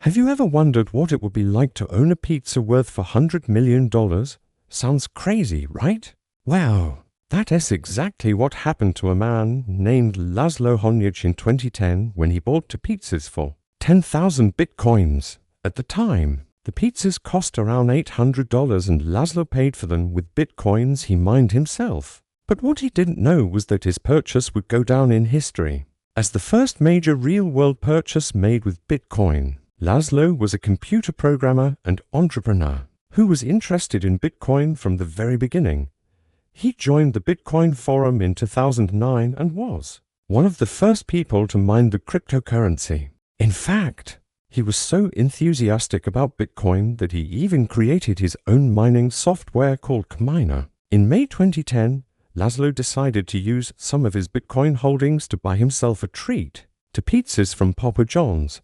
Have you ever wondered what it would be like to own a pizza worth $100 million? Sounds crazy, right? Well, that is exactly what happened to a man named Laszlo Hanyecz in 2010 when he bought two pizzas for 10,000 bitcoins. At the time, the pizzas cost around $800 and Laszlo paid for them with bitcoins he mined himself. But what he didn't know was that his purchase would go down in history as the first major real-world purchase made with Bitcoin. Laszlo was a computer programmer and entrepreneur who was interested in Bitcoin from the very beginning. He joined the Bitcoin forum in 2009 and was one of the first people to mine the cryptocurrency. In fact, he was so enthusiastic about Bitcoin that he even created his own mining software called Miner. In May 2010, Laszlo decided to use some of his Bitcoin holdings to buy himself a treat, two pizzas from Papa John's.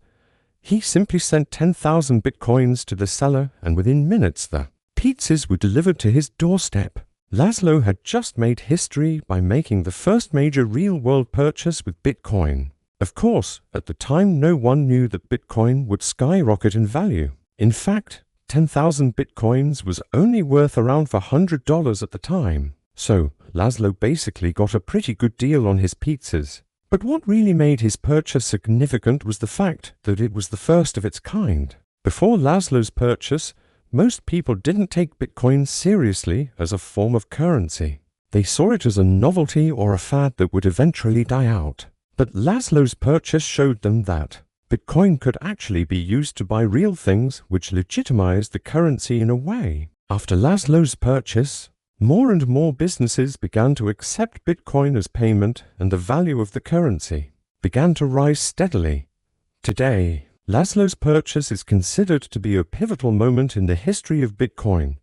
He simply sent 10,000 bitcoins to the seller, and within minutes the pizzas were delivered to his doorstep. Laszlo had just made history by making the first major real-world purchase with Bitcoin. Of course, at the time no one knew that Bitcoin would skyrocket in value. In fact, 10,000 bitcoins was only worth around $100 at the time. So, Laszlo basically got a pretty good deal on his pizzas. But what really made his purchase significant was the fact that it was the first of its kind. Before Laszlo's purchase, most people didn't take Bitcoin seriously as a form of currency. They saw it as a novelty or a fad that would eventually die out. But Laszlo's purchase showed them that Bitcoin could actually be used to buy real things, which legitimized the currency in a way. After Laszlo's purchase, more and more businesses began to accept Bitcoin as payment, and the value of the currency began to rise steadily. Today, Laszlo's purchase is considered to be a pivotal moment in the history of Bitcoin.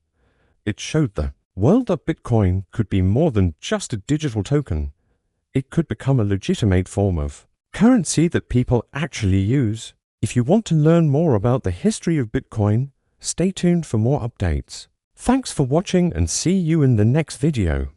It showed the world that Bitcoin could be more than just a digital token. It could become a legitimate form of currency that people actually use. If you want to learn more about the history of Bitcoin, stay tuned for more updates. Thanks for watching and see you in the next video.